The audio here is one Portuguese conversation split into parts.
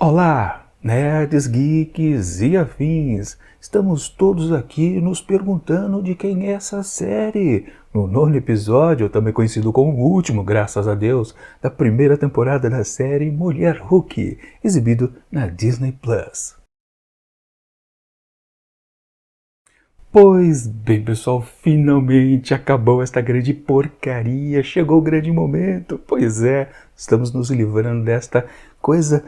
Olá, nerds, geeks e afins! Estamos todos aqui nos perguntando de quem é essa série. No nono episódio, também conhecido como o último, graças a Deus, da primeira temporada da série Mulher Hulk, exibido na Disney+. Pois bem, pessoal, finalmente acabou esta grande porcaria, chegou o grande momento. Pois é, estamos nos livrando desta coisa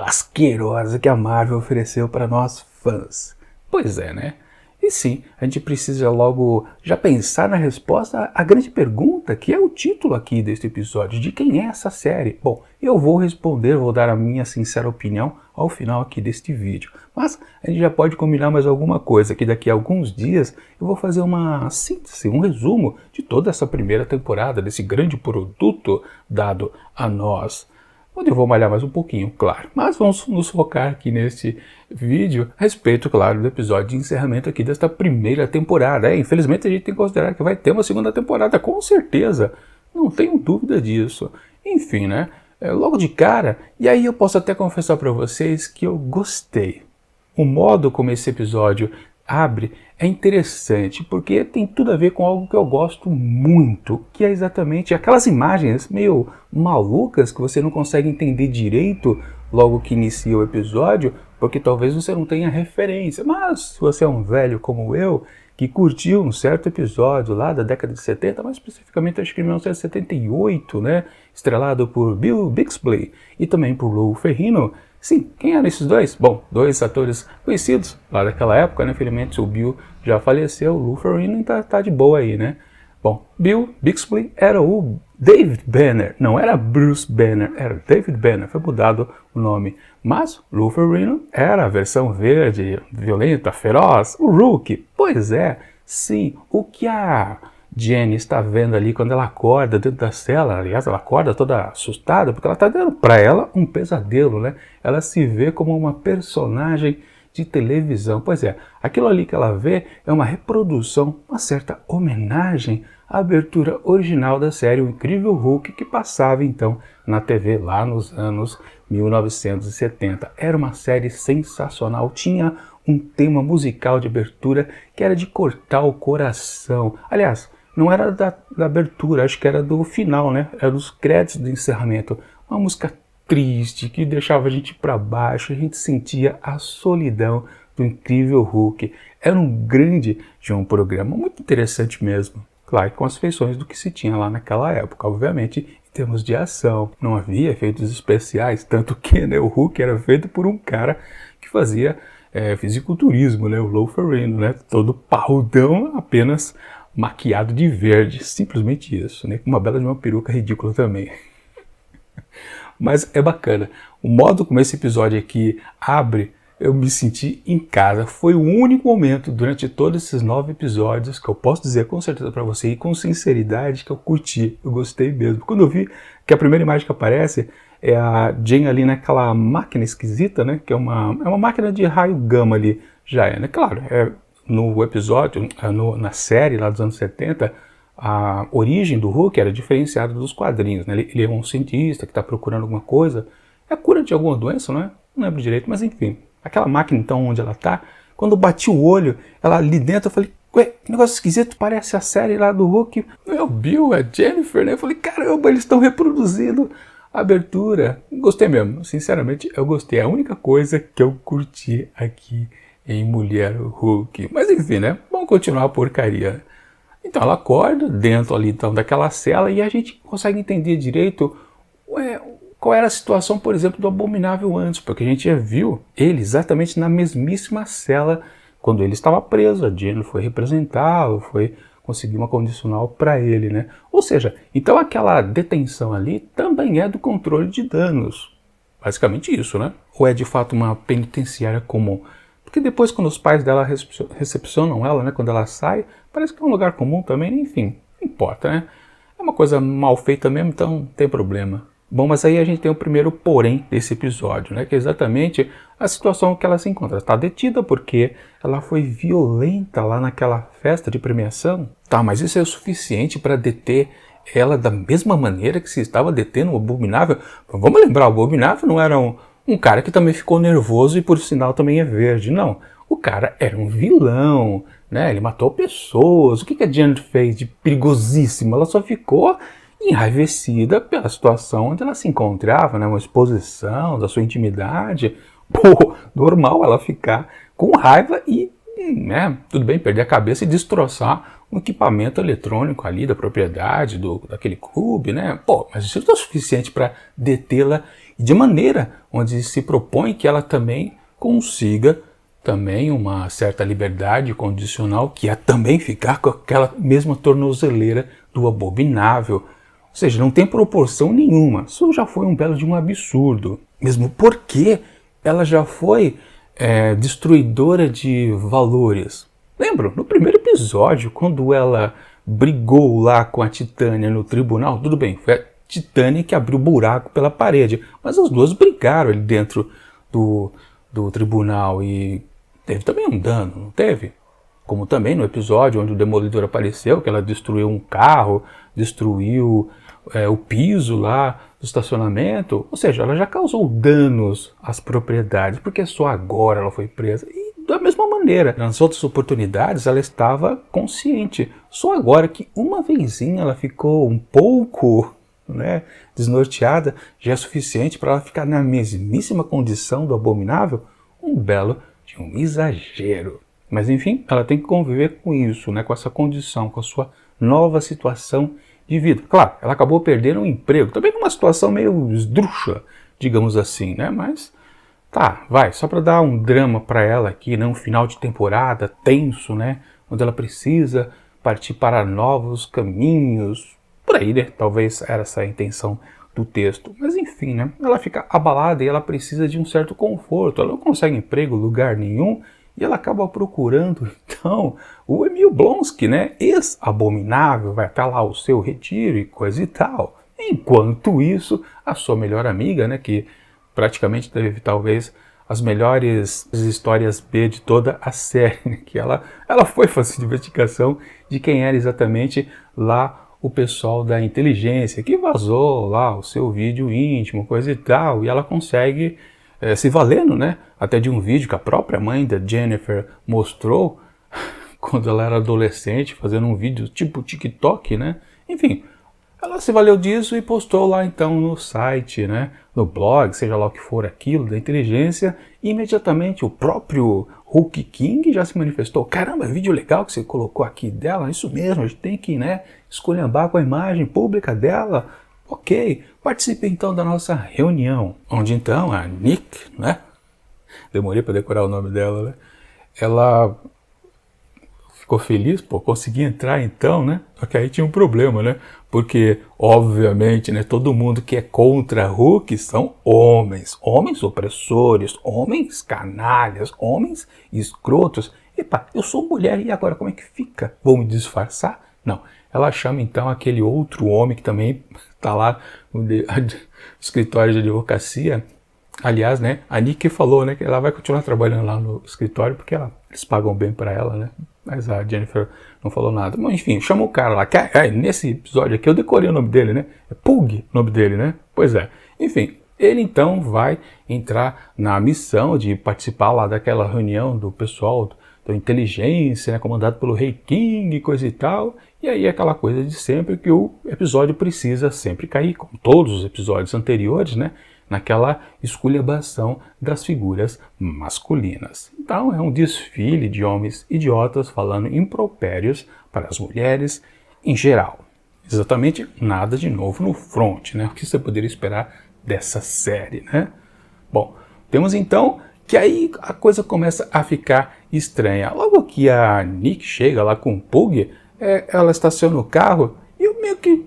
asquerosa que a Marvel ofereceu para nós fãs. Pois é, né? E sim, a gente precisa logo já pensar na resposta à grande pergunta, que é o título aqui deste episódio, de quem é essa série? Bom, eu vou responder, vou dar a minha sincera opinião ao final aqui deste vídeo. Mas a gente já pode combinar mais alguma coisa, que daqui a alguns dias eu vou fazer uma síntese, um resumo de toda essa primeira temporada, desse grande produto dado a nós. Onde eu vou malhar mais um pouquinho, claro. Mas vamos nos focar aqui neste vídeo a respeito, claro, do episódio de encerramento aqui desta primeira temporada. Infelizmente a gente tem que considerar que vai ter uma segunda temporada, com certeza. Não tenho dúvida disso. Enfim, né? Logo de cara, e aí eu posso até confessar para vocês que eu gostei. O modo como esse episódio abre é interessante, porque tem tudo a ver com algo que eu gosto muito, que é exatamente aquelas imagens meio malucas que você não consegue entender direito logo que inicia o episódio, porque talvez você não tenha referência. Mas se você é um velho como eu, que curtiu um certo episódio lá da década de 70, mais especificamente acho que em 1978, né, estrelado por Bill Bixby e também por Lou Ferrigno. Sim, quem eram esses dois? Bom, dois atores conhecidos lá daquela época, né? Infelizmente o Bill já faleceu, o Lou Ferrigno tá de boa aí, né? Bom, Bill Bixby era o David Banner, não era Bruce Banner, era David Banner, foi mudado o nome. Mas Lou Ferrigno era a versão verde, violenta, feroz, o Hulk. Pois é, sim, o que a Jenny está vendo ali quando ela acorda dentro da cela, aliás, ela acorda toda assustada, porque ela está dando para ela um pesadelo, né? Ela se vê como uma personagem de televisão. Pois é, aquilo ali que ela vê é uma reprodução, uma certa homenagem à abertura original da série O Incrível Hulk, que passava então na TV lá nos anos 1970. Era uma série sensacional, tinha um tema musical de abertura que era de cortar o coração. Aliás, não era da abertura, acho que era do final, né? Era dos créditos do encerramento. Uma música triste, que deixava a gente para baixo, a gente sentia a solidão do Incrível Hulk. Era um grande de um programa muito interessante mesmo. Claro, com as feições do que se tinha lá naquela época, obviamente, em termos de ação. Não havia efeitos especiais, tanto que, né, o Hulk era feito por um cara que fazia fisiculturismo, né, o Lou Ferrigno, né, todo parrudão, apenas maquiado de verde, simplesmente isso, né, com uma bela de uma peruca ridícula também. Mas é bacana, o modo como esse episódio aqui abre, eu me senti em casa. Foi o único momento durante todos esses 9 episódios que eu posso dizer com certeza para você e com sinceridade que eu curti, eu gostei mesmo. Quando eu vi que a primeira imagem que aparece é a Jane ali naquela máquina esquisita, né, que é uma máquina de raio gama ali, já é, né, claro, no episódio, na série lá dos anos 70, a origem do Hulk era diferenciada dos quadrinhos, né? Ele é um cientista que está procurando alguma coisa, é a cura de alguma doença, não é? Não lembro direito, mas enfim. Aquela máquina então onde ela está, quando eu bati o olho, ela ali dentro, eu falei, ué, que negócio esquisito, parece a série lá do Hulk. É o Bill, é a Jennifer, né? Eu falei, caramba, eles estão reproduzindo a abertura. Gostei mesmo, sinceramente eu gostei. É a única coisa que eu curti aqui em Mulher Hulk. Mas enfim, né? Vamos continuar a porcaria. Então ela acorda dentro ali então daquela cela e a gente consegue entender direito qual era a situação, por exemplo, do Abominável antes, porque a gente já viu ele exatamente na mesmíssima cela quando ele estava preso. A Jenny foi representá-lo, foi conseguir uma condicional para ele, né? Ou seja, então aquela detenção ali também é do controle de danos. Basicamente isso, né? Ou é de fato uma penitenciária comum? Porque depois, quando os pais dela recepcionam ela, né, quando ela sai, parece que é um lugar comum também, enfim, não importa, né? É uma coisa mal feita mesmo, então não tem problema. Bom, mas aí a gente tem o primeiro porém desse episódio, né, que é exatamente a situação que ela se encontra. Ela está detida porque ela foi violenta lá naquela festa de premiação. Tá, mas isso é o suficiente para deter ela da mesma maneira que se estava detendo o Abominável? Vamos lembrar, o Abominável não era um cara que também ficou nervoso e por sinal também é verde. Não, o cara era um vilão, né? Ele matou pessoas. O que a Janet fez de perigosíssimo? Ela só ficou enraivecida pela situação onde ela se encontrava, né? Uma exposição da sua intimidade. Pô, normal ela ficar com raiva e, né, tudo bem, perder a cabeça e destroçar um equipamento eletrônico ali da propriedade daquele clube, né? Pô, mas isso não é suficiente para detê-la de maneira onde se propõe que ela também consiga também uma certa liberdade condicional, que é também ficar com aquela mesma tornozeleira do abominável. Ou seja, não tem proporção nenhuma. Isso já foi um belo de um absurdo. Mesmo porque ela já foi destruidora de valores. Lembram? No primeiro episódio, quando ela brigou lá com a Titânia no tribunal, tudo bem, foi a Titânia que abriu buraco pela parede, mas as duas brigaram ali dentro do tribunal e teve também um dano, não teve? Como também no episódio onde o Demolidor apareceu, que ela destruiu um carro, destruiu o piso lá do estacionamento, ou seja, ela já causou danos às propriedades, porque só agora ela foi presa. E da mesma maneira, nas outras oportunidades ela estava consciente, só agora que uma vezinha ela ficou um pouco, né, desnorteada, já é suficiente para ela ficar na mesmíssima condição do abominável, um belo de um exagero. Mas enfim, ela tem que conviver com isso, né, com essa condição, com a sua nova situação de vida. Claro, ela acabou perdendo o emprego, também numa situação meio esdrúxula, digamos assim, né? Mas tá, vai, só para dar um drama para ela aqui, né? Um final de temporada tenso, né? Onde ela precisa partir para novos caminhos, por aí, né? Talvez era essa a intenção do texto. Mas enfim, né? Ela fica abalada e ela precisa de um certo conforto. Ela não consegue emprego em lugar nenhum. E ela acaba procurando, então, o Emil Blonsky, né? Ex-abominável, vai estar lá o seu retiro e coisa e tal. Enquanto isso, a sua melhor amiga, né? Que praticamente teve, talvez, as melhores histórias B de toda a série, né, que ela foi fazer de investigação de quem era exatamente lá o pessoal da inteligência, que vazou lá o seu vídeo íntimo, coisa e tal, e ela consegue... se valendo, né, até de um vídeo que a própria mãe da Jennifer mostrou quando ela era adolescente, fazendo um vídeo tipo TikTok, né? Enfim, ela se valeu disso e postou lá então no site, né, no blog, seja lá o que for aquilo, da inteligência, e imediatamente o próprio Hulk King já se manifestou. Caramba, vídeo legal que você colocou aqui dela, isso mesmo, a gente tem que, né, esculhambar com a imagem pública dela. Ok, participe então da nossa reunião, onde então a Nick, né? Demorei para decorar o nome dela, né? Ela ficou feliz, pô, consegui entrar então, né? Só que aí tinha um problema, né? Porque, obviamente, né, todo mundo que é contra Hulk são homens. Homens opressores, homens canalhas, homens escrotos. Epa, eu sou mulher e agora como é que fica? Vou me disfarçar? Não. Ela chama então aquele outro homem que também está lá no escritório de advocacia. Aliás, né, a Nick falou, né, que ela vai continuar trabalhando lá no escritório porque eles pagam bem para ela, né? Mas a Jennifer não falou nada. Mas enfim, chamou o cara lá. Nesse episódio aqui eu decorei o nome dele, né? É Pug o nome dele, né? Pois é. Enfim, ele então vai entrar na missão de participar lá daquela reunião do pessoal da inteligência, né, comandado pelo Rei King e coisa e tal. E aí aquela coisa de sempre que o episódio precisa sempre cair, como todos os episódios anteriores, né? Naquela esculhambação das figuras masculinas. Então é um desfile de homens idiotas falando impropérios para as mulheres em geral. Exatamente nada de novo no front, né? O que você poderia esperar dessa série, né? Bom, temos então que aí a coisa começa a ficar estranha. Logo que a Nick chega lá com o Pug, ela estaciona o carro e eu meio que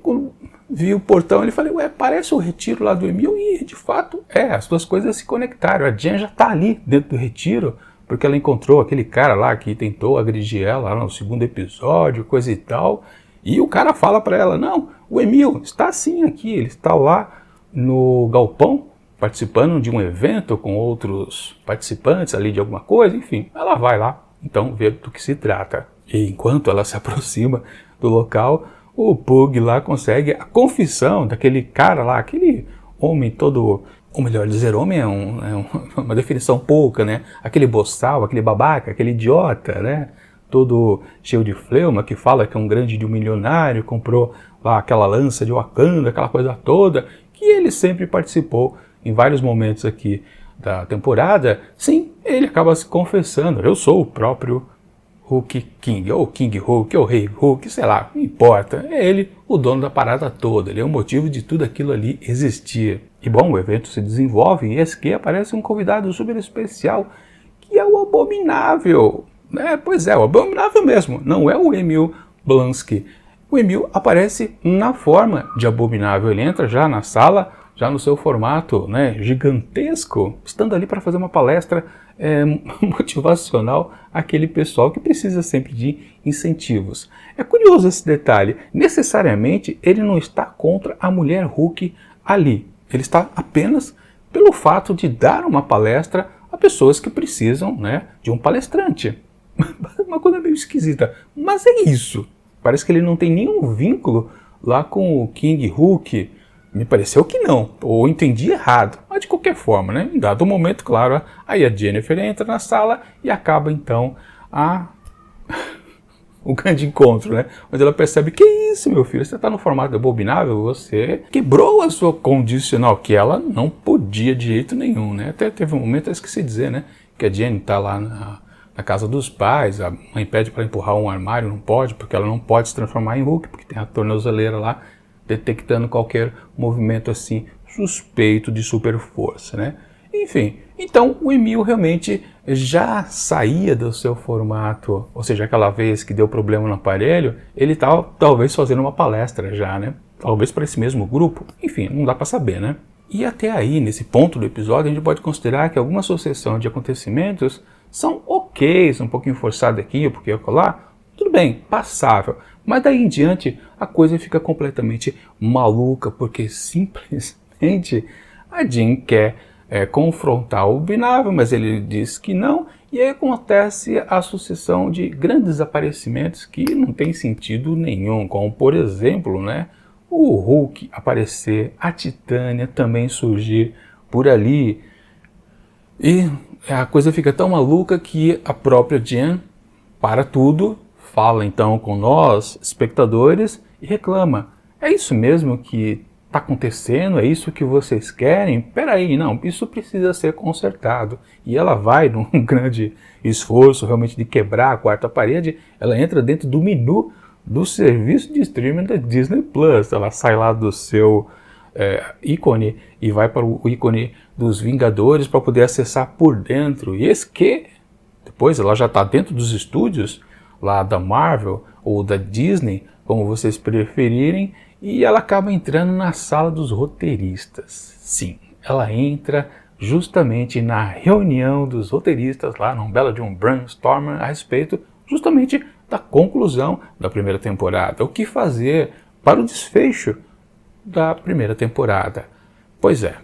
vi o portão e falei, ué, parece o retiro lá do Emil, e de fato as duas coisas se conectaram. A Jen já tá ali dentro do retiro, porque ela encontrou aquele cara lá que tentou agredir ela lá no segundo episódio, coisa e tal, e o cara fala pra ela, não, o Emil está sim aqui, ele está lá no galpão, participando de um evento com outros participantes ali de alguma coisa, enfim, ela vai lá, então, ver do que se trata. E enquanto ela se aproxima do local, o Pug lá consegue a confissão daquele cara lá, aquele homem todo ou melhor dizer, homem uma definição pouca, né? Aquele boçal, aquele babaca, aquele idiota, né? Todo cheio de fleuma, que fala que é um grande de um milionário, comprou lá aquela lança de Wakanda, aquela coisa toda, que ele sempre participou em vários momentos aqui da temporada. Sim, ele acaba se confessando, eu sou o próprio Hulk King, ou King Hulk, ou Rei Hulk, sei lá, não importa. É ele o dono da parada toda, ele é o motivo de tudo aquilo ali existir. E bom, o evento se desenvolve e eis que aparece um convidado super especial, que é o Abominável. Pois é, o Abominável mesmo, não é o Emil Blonsky. O Emil aparece na forma de Abominável, ele entra já na sala, já no seu formato, né, gigantesco, estando ali para fazer uma palestra motivacional àquele pessoal que precisa sempre de incentivos. É curioso esse detalhe, necessariamente ele não está contra a mulher Hulk ali, ele está apenas pelo fato de dar uma palestra a pessoas que precisam, né, de um palestrante. Uma coisa meio esquisita, mas é isso. Parece que ele não tem nenhum vínculo lá com o King Hulk. Me pareceu que não, ou entendi errado, mas de qualquer forma, né? Em dado momento, claro, aí a Jennifer entra na sala e acaba então o grande encontro, né? Onde ela percebe, que isso, meu filho, você está no formato abominável, você quebrou a sua condicional, que ela não podia de jeito nenhum, né? Até teve um momento, eu esqueci de dizer, né? Que a Jenny está lá na casa dos pais, a mãe pede para empurrar um armário, não pode, porque ela não pode se transformar em Hulk, porque tem a tornozeleira lá, detectando qualquer movimento assim suspeito de super força, né? Enfim, então o Emil realmente já saía do seu formato, ou seja, aquela vez que deu problema no aparelho, ele estava talvez fazendo uma palestra já, né? Talvez para esse mesmo grupo, enfim, não dá para saber, né? E até aí, nesse ponto do episódio, a gente pode considerar que alguma sucessão de acontecimentos são ok, são um pouquinho forçado aqui, um pouquinho lá, tudo bem, passável. Mas daí em diante a coisa fica completamente maluca, porque simplesmente a Jean quer confrontar o Abominável, mas ele diz que não, e aí acontece a sucessão de grandes aparecimentos que não tem sentido nenhum, como por exemplo, né, o Hulk aparecer, a Titânia também surgir por ali, e a coisa fica tão maluca que a própria Jean para tudo, fala então com nós, espectadores, e reclama. É isso mesmo que está acontecendo? É isso que vocês querem? Peraí, não, isso precisa ser consertado. E ela vai num grande esforço realmente de quebrar a quarta parede, ela entra dentro do menu do serviço de streaming da Disney Plus. Ela sai lá do seu ícone e vai para o ícone dos Vingadores para poder acessar por dentro. E esse que, depois ela já está dentro dos estúdios lá da Marvel ou da Disney, como vocês preferirem, e ela acaba entrando na sala dos roteiristas. Sim, ela entra justamente na reunião dos roteiristas lá, num belo de um brainstorm a respeito justamente da conclusão da primeira temporada. O que fazer para o desfecho da primeira temporada. Pois é.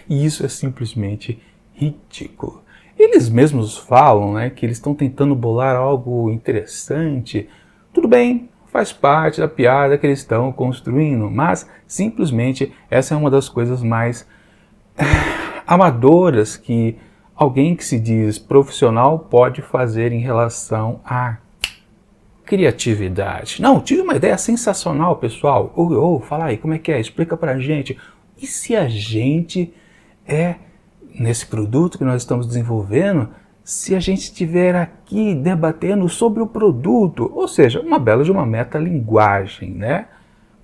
E isso é simplesmente ridículo. Eles mesmos falam, né, que eles estão tentando bolar algo interessante. Tudo bem, faz parte da piada que eles estão construindo, mas simplesmente essa é uma das coisas mais amadoras que alguém que se diz profissional pode fazer em relação à criatividade. Não, tive uma ideia sensacional, pessoal. Fala aí, como é que é? Explica pra gente. E se a gente nesse produto que nós estamos desenvolvendo, se a gente estiver aqui debatendo sobre o produto, ou seja, uma bela de uma metalinguagem, né?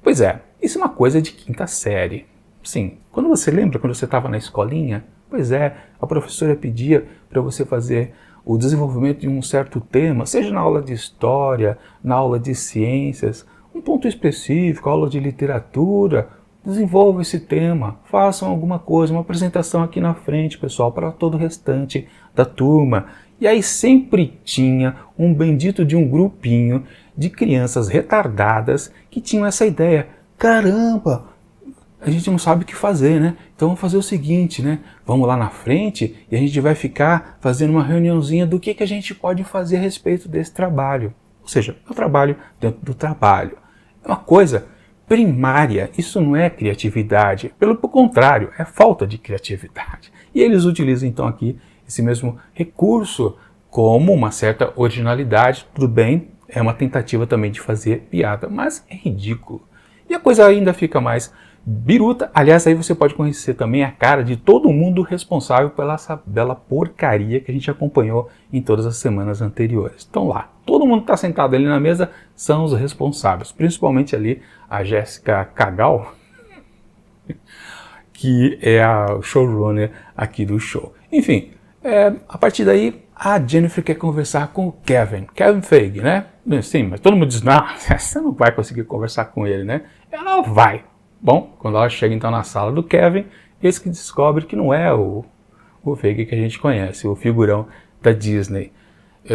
Pois é, isso é uma coisa de quinta série. Sim, quando você lembra quando você estava na escolinha, pois é, a professora pedia para você fazer o desenvolvimento de um certo tema, seja na aula de história, na aula de ciências, um ponto específico, aula de literatura. Desenvolva esse tema, façam alguma coisa, uma apresentação aqui na frente, pessoal, para todo o restante da turma. E aí sempre tinha um bendito de um grupinho de crianças retardadas que tinham essa ideia. Caramba, a gente não sabe o que fazer, né? Então vamos fazer o seguinte, né? Vamos lá na frente e a gente vai ficar fazendo uma reuniãozinha do que a gente pode fazer a respeito desse trabalho. Ou seja, é o trabalho dentro do trabalho. É uma coisa primária. Isso não é criatividade, pelo contrário, é falta de criatividade. E eles utilizam então aqui esse mesmo recurso como uma certa originalidade. Tudo bem, é uma tentativa também de fazer piada, mas é ridículo. E a coisa ainda fica mais biruta. Aliás, aí você pode conhecer também a cara de todo mundo responsável pela essa bela porcaria que a gente acompanhou em todas as semanas anteriores. Então lá, todo mundo está sentado ali na mesa, são os responsáveis, principalmente ali a Jessica Cagal, que é a showrunner aqui do show. Enfim, a partir daí a Jennifer quer conversar com o Kevin Feige, né? Sim, mas todo mundo diz, não, você não vai conseguir conversar com ele, né? Ela vai. Bom, quando ela chega então na sala do Kevin, eis que descobre que não é o Feige que a gente conhece, o figurão da Disney,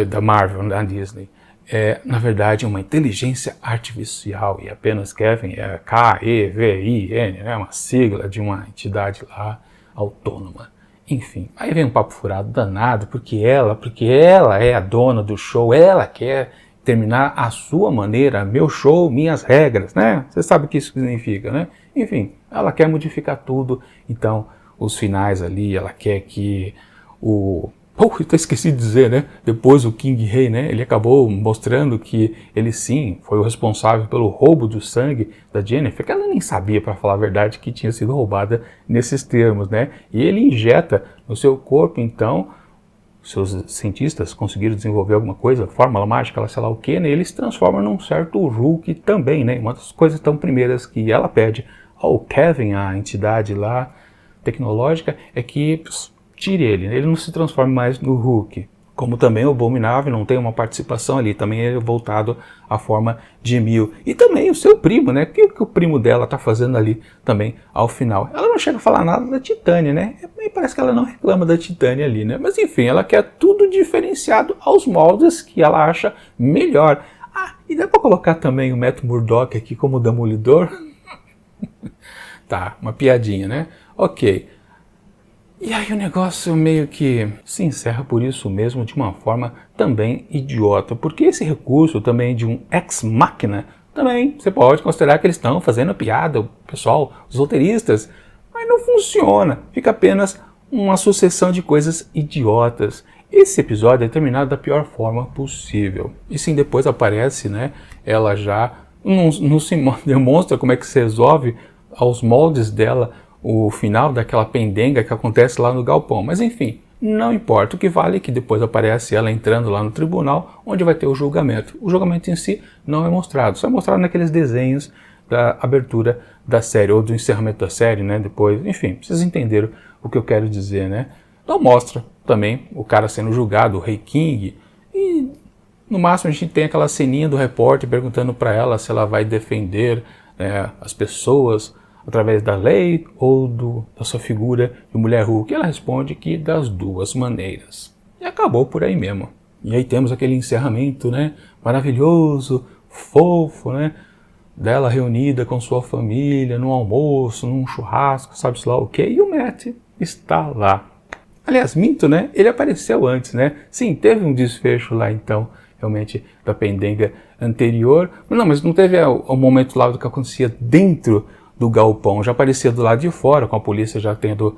da Marvel, da Disney. É, na verdade, uma inteligência artificial, e apenas Kevin é K-E-V-I-N, né? Uma sigla de uma entidade lá autônoma. Enfim, aí vem um papo furado danado, porque ela é a dona do show, ela quer terminar à sua maneira, meu show, minhas regras, né? Você sabe o que isso significa, né? Enfim, ela quer modificar tudo, então os finais ali, ela quer que eu esqueci de dizer, né? Depois o King Rei, né? Ele acabou mostrando que ele sim foi o responsável pelo roubo do sangue da Jennifer, que ela nem sabia, para falar a verdade, que tinha sido roubada nesses termos, né? E ele injeta no seu corpo, então, seus cientistas conseguiram desenvolver alguma coisa, fórmula mágica, sei lá o que, né? Eles se transformam num certo Hulk também, né? Uma das coisas tão primeiras que ela pede ao Kevin, a entidade lá tecnológica, é que tire ele não se transforme mais no Hulk. Como também o Abominável não tem uma participação ali, também é voltado à forma de Emil. E também o seu primo, né? O que o primo dela está fazendo ali também ao final? Ela não chega a falar nada da Titânia, né? E parece que ela não reclama da Titânia ali, né? Mas enfim, ela quer tudo diferenciado aos moldes que ela acha melhor. Ah, e dá para colocar também o Matt Murdock aqui como Demolidor? Tá, uma piadinha, né? Ok. E aí o negócio meio que se encerra por isso mesmo, de uma forma também idiota, porque esse recurso também de um ex machina, também você pode considerar que eles estão fazendo piada, o pessoal, os roteiristas, mas não funciona, fica apenas uma sucessão de coisas idiotas. Esse episódio é terminado da pior forma possível, e sim, depois aparece, né, ela já não se demonstra como é que se resolve aos moldes dela o final daquela pendenga que acontece lá no galpão. Mas enfim, não importa. O que vale é que depois aparece ela entrando lá no tribunal, onde vai ter o julgamento. O julgamento em si não é mostrado, só é mostrado naqueles desenhos da abertura da série, ou do encerramento da série, né? Depois, enfim, vocês entenderam o que eu quero dizer, né? Então mostra também o cara sendo julgado, o Rei King, e no máximo a gente tem aquela ceninha do repórter perguntando para ela se ela vai defender as pessoas através da lei ou da sua figura de mulher Hulk. Ela responde que das duas maneiras. E acabou por aí mesmo. E aí temos aquele encerramento, né, maravilhoso, fofo, né, dela reunida com sua família, num almoço, num churrasco, sabe-se lá o que, e o Matt está lá. Aliás, minto, né, ele apareceu antes, né, sim, teve um desfecho lá então, realmente, da pendenga anterior, mas não teve o momento lá do que acontecia dentro do galpão, já aparecia do lado de fora, com a polícia já tendo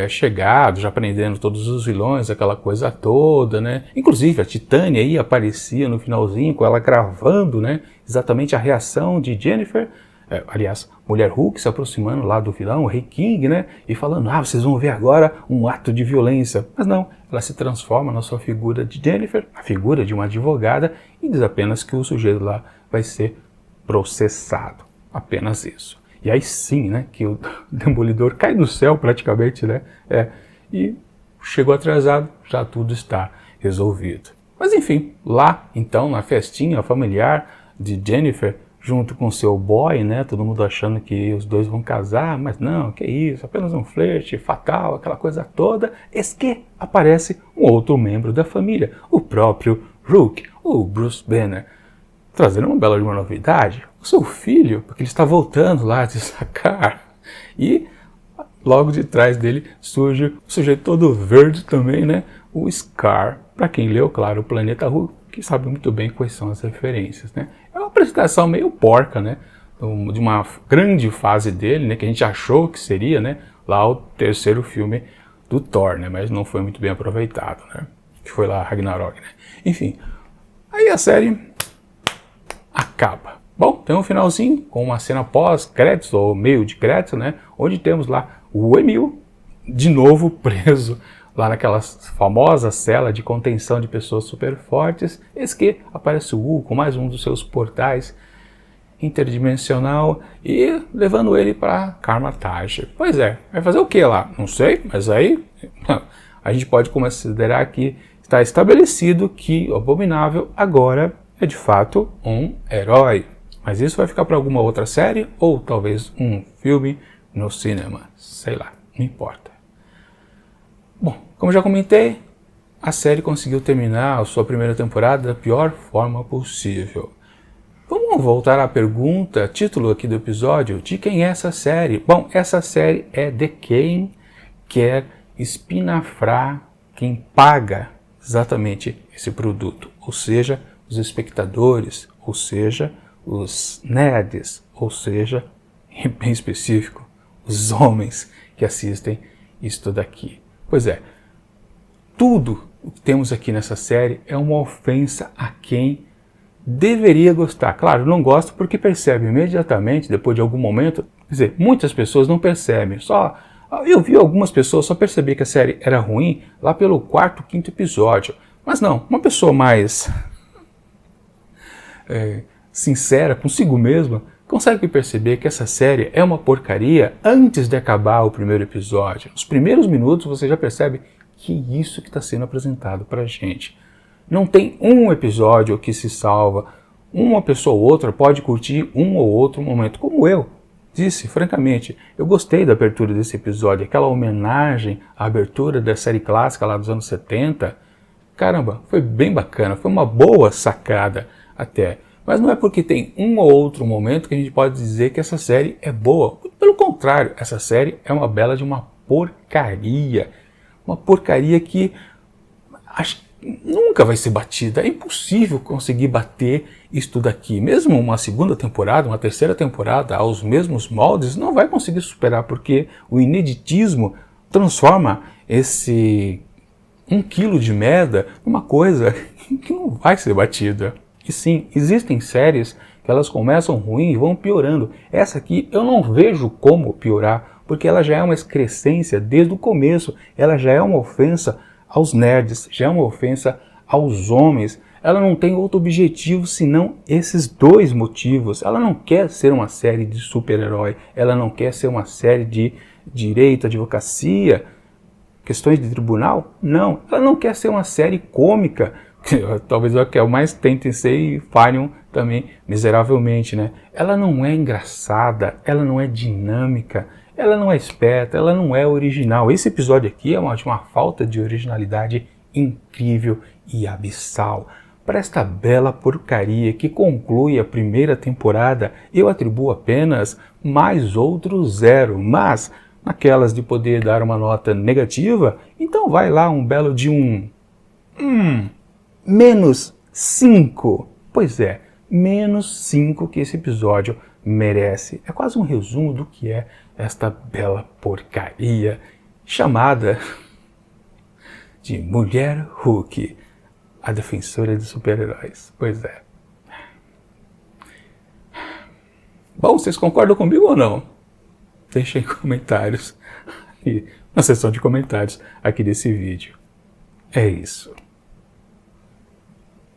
chegado, já prendendo todos os vilões, aquela coisa toda, né? Inclusive a Titânia aí aparecia no finalzinho, com ela gravando, né? Exatamente a reação de Jennifer, aliás, Mulher Hulk se aproximando lá do vilão, o Rei King, né? E falando, vocês vão ver agora um ato de violência. Mas não, ela se transforma na sua figura de Jennifer, a figura de uma advogada, e diz apenas que o sujeito lá vai ser processado. Apenas isso. E aí sim, né, que o Demolidor cai do céu praticamente, né, e chegou atrasado, já tudo está resolvido. Mas enfim, lá então na festinha familiar de Jennifer, junto com seu boy, né, todo mundo achando que os dois vão casar, mas não, que isso, apenas um flerte fatal, aquela coisa toda, eis que aparece um outro membro da família, o próprio Hulk, o Bruce Banner, trazendo uma bela de uma novidade, o seu filho, porque ele está voltando lá de Sakaar, e logo de trás dele surge o sujeito todo verde também, né, o Scar, para quem leu, claro, o Planeta Hulk, que sabe muito bem quais são as referências, né. É uma apresentação meio porca, né, de uma grande fase dele, né, que a gente achou que seria, né, lá o terceiro filme do Thor, né, mas não foi muito bem aproveitado, né, que foi lá Ragnarok, né. Enfim, aí a série acaba. Bom, tem um finalzinho com uma cena pós-créditos, ou meio de crédito, né, onde temos lá o Emil, de novo preso lá naquela famosa cela de contenção de pessoas super fortes. Eis que aparece o Wu com mais um dos seus portais interdimensional e levando ele para Kamar-Taj. Pois é, vai fazer o que lá? Não sei, mas aí a gente pode considerar que está estabelecido que o Abominável agora é de fato um herói. Mas isso vai ficar para alguma outra série ou talvez um filme no cinema, sei lá, não importa. Bom, como já comentei, a série conseguiu terminar a sua primeira temporada da pior forma possível. Vamos voltar à pergunta, título aqui do episódio, de quem é essa série? Bom, essa série é de quem quer espinafrar, quem paga exatamente esse produto, ou seja, os espectadores, ou seja, os nerds, ou seja, em bem específico, os homens que assistem isto daqui. Pois é, tudo o que temos aqui nessa série é uma ofensa a quem deveria gostar. Claro, não gosto porque percebe imediatamente, depois de algum momento. Quer dizer, muitas pessoas não percebem. Eu vi algumas pessoas só perceber que a série era ruim lá pelo 4º, 5º episódio. Mas não, uma pessoa mais sincera consigo mesma consegue perceber que essa série é uma porcaria antes de acabar o primeiro episódio. Nos primeiros minutos você já percebe que isso que está sendo apresentado para a gente. Não tem um episódio que se salva. Uma pessoa ou outra pode curtir um ou outro momento, como eu disse, francamente. Eu gostei da abertura desse episódio, aquela homenagem à abertura da série clássica lá dos anos 70. Caramba, foi bem bacana, foi uma boa sacada até. Mas não é porque tem um ou outro momento que a gente pode dizer que essa série é boa. Pelo contrário, essa série é uma bela de uma porcaria. Uma porcaria que acho que nunca vai ser batida. É impossível conseguir bater isto daqui. Mesmo uma segunda temporada, uma terceira temporada aos mesmos moldes, não vai conseguir superar, porque o ineditismo transforma esse 1 quilo de merda numa coisa que não vai ser batida. E sim, existem séries que elas começam ruim e vão piorando. Essa aqui eu não vejo como piorar, porque ela já é uma excrescência desde o começo. Ela já é uma ofensa aos nerds, já é uma ofensa aos homens. Ela não tem outro objetivo senão esses dois motivos. Ela não quer ser uma série de super-herói, ela não quer ser uma série de direito, advocacia, questões de tribunal. Não, ela não quer ser uma série cômica. Talvez é o que eu mais tentem ser e falham também miseravelmente, né? Ela não é engraçada, ela não é dinâmica, ela não é esperta, ela não é original. Esse episódio aqui é uma falta de originalidade incrível e abissal. Para esta bela porcaria que conclui a primeira temporada, eu atribuo apenas mais outro 0, mas naquelas de poder dar uma nota negativa, então vai lá um belo de -5. Pois é, -5 que esse episódio merece. É quase um resumo do que é esta bela porcaria chamada de Mulher Hulk, a defensora de super-heróis. Pois é. Bom, vocês concordam comigo ou não? Deixem comentários na seção de comentários aqui desse vídeo. É isso.